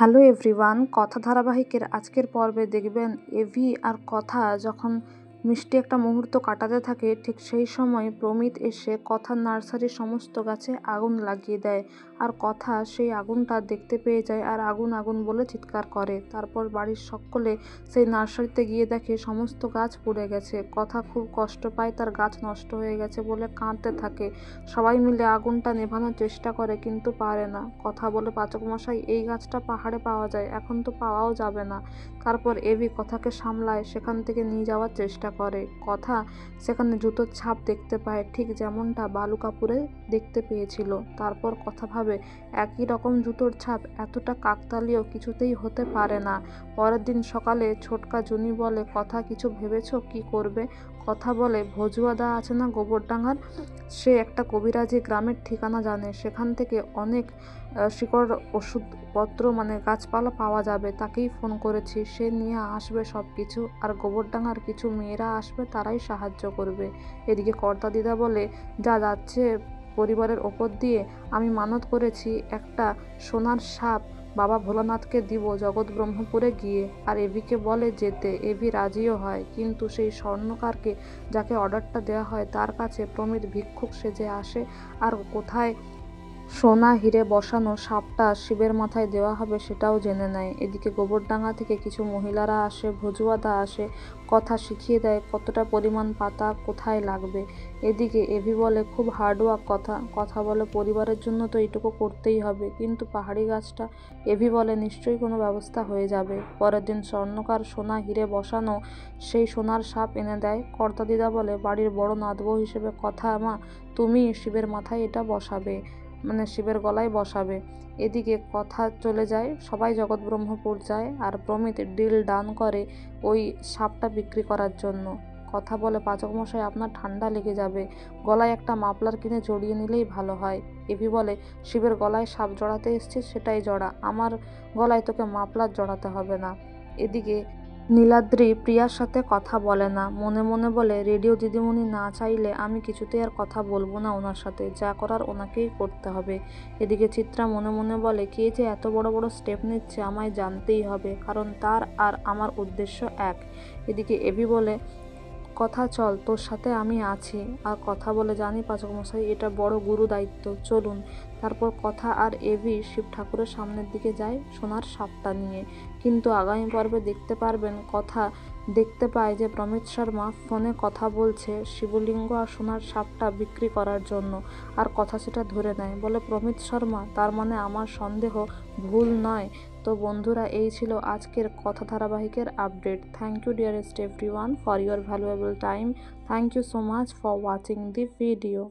Hello everyone, কথা ধারাবাহিকের আজকের পর্বে দেখবেন এভি আর কথা যখন মিষ্টি একটা মুহূর্ত কাটাতে থাকে, ঠিক সেই সময় প্রমিত এসে কথার নার্সারির সমস্ত গাছে আগুন লাগিয়ে দেয়। আর কথা সেই আগুনটা দেখতে পেয়ে যায় আর আগুন আগুন বলে চিৎকার করে। তারপর বাড়ির সকলে সেই নার্সারিতে গিয়ে দেখে সমস্ত গাছ পুড়ে গেছে। কথা খুব কষ্ট পায়, তার গাছ নষ্ট হয়ে গেছে বলে কাঁদতে থাকে। সবাই মিলে আগুনটা নেভানোর চেষ্টা করে কিন্তু পারে না। কথা বলে, পাচক মশাই, এই গাছটা পাহাড়ে পাওয়া যায়, এখন তো পাওয়াও যাবে না। তারপর এভি কথাকে সামলায়, সেখান থেকে নিয়ে যাওয়ার চেষ্টা করে। কথা সেখানে জুতোর ছাপ দেখতে পায়, ঠিক যেমনটা বালু কাপুরে দেখতে পেয়েছিল। তারপর কথা ভাবে, একই রকম জুতোর ছাপ এতটা কাকতালীয় কিছুতেই হতে পারে না। পরের দিন সকালে ছোটকা জুনি বলে, কথা কিছু ভেবেছো কি করবে? কথা বলে, ভজুয়াদা আছে না গোবরডাঙ্গার, সে একটা কবিরাজি গ্রামের ঠিকানা জানে, সেখান থেকে অনেক শিকড় ওষুধপত্র গাছপালা পাওয়া যাবে, তাকেই ফোন করেছি, সে নিয়ে আসবে সব কিছু। আর গোবরডাঙ্গার কিছু মেয়েরা আসবে, তারাই সাহায্য করবে। এদিকে কর্তা দিদা বলে, যা যাচ্ছে পরিবারের ওপর দিয়ে, আমি মানত করেছি একটা সোনার সাপ বাবা ভোলানাথকে দিব জগৎ ব্রহ্মপুরে গিয়ে। আর এভিকে বলে যেতে, এভি রাজিও হয়, কিন্তু সেই স্বর্ণকারকে যাকে অর্ডারটা দেওয়া হয় তার কাছে প্রমিত ভিক্ষুক সেজে আসে আর কোথায় সোনা হিরে বসানো সাপটা শিবের মাথায় দেওয়া হবে সেটাও জেনে নেয়। এদিকে গোবরডাঙ্গা থেকে কিছু মহিলারা আসে, ভজুয়াদা আসে, কথা শিখিয়ে দেয় কতটা পরিমাণ পাতা কোথায় লাগবে। এদিকে এভি বলে, খুব হার্ডওয়ার্ক। কথা বলে, পরিবারের জন্য তো এইটুকু করতেই হবে, কিন্তু পাহাড়ি গাছটা? এভি বলে, নিশ্চয়ই কোনো ব্যবস্থা হয়ে যাবে। পরের দিন স্বর্ণকার সোনা হিরে বসানো সেই সোনার সাপ এনে দেয়। কর্তা দিদা বলে, বাড়ির বড় নাতবউ হিসেবে কথা মা, তুমি শিবের মাথায় এটা বসাবে, শিবের গলায় বসাবে। এদিকে কথা চলে যায়, সবাই জগৎ ব্রহ্মপুর যায় আর প্রমিত ডিল ডান করে ওই সাপটা বিক্রি করার জন্য। কথা বলে, পাচক মশাই, আপনার ঠান্ডা লেগে যাবে, গলায় একটা মাফলার কিনে জড়িয়ে নিলেই ভালো হয়। এভি বলে, শিবের গলায় সাপ জড়াতে এসছিস, সেটাই জড়া, আমার গলায় তোকে মাফলার জড়াতে হবে না। এদিকে নীলাদ্রি প্রিয়ার সাথে কথা বলে না, মনে মনে বলে, রেডিও দিদিমণি না চাইলে আমি কিছুতেই আর কথা বলবো না ওনার সাথে, যা করার ওনাকেই করতে হবে। এদিকে চিত্রা মনে মনে বলে, কে যে এত বড় বড় স্টেপ নিচ্ছে আমায় জানতেই হবে, কারণ তার আর আমার উদ্দেশ্য এক। এদিকে এভি বলে, কথা চল, তোর সাথে আমি আছি। আর কথা বলে, জানি পাচক মশাই, এটা বড় গুরু দায়িত্ব, চলুন। তারপর কথা আর এভি শিব ঠাকুরের সামনের দিকে যায় সোনার সাপটা নিয়ে। কিন্তু আগামী পর্বে দেখতে পারবেন, কথা দেখতে পায় যে প্রমিত শর্মা ফোনে কথা বলছে শিবলিঙ্গ আর সোনার সাপটা বিক্রি করার জন্য। আর কথা সেটা ধরে নেয়, বলে, প্রমিত শর্মা, তার মানে আমার সন্দেহ ভুল নয়। তো বন্ধুরা, এই ছিল আজকের কথা ধারাবাহিকের update. Thank you dearest everyone for your valuable time. Thank you so much for watching the video.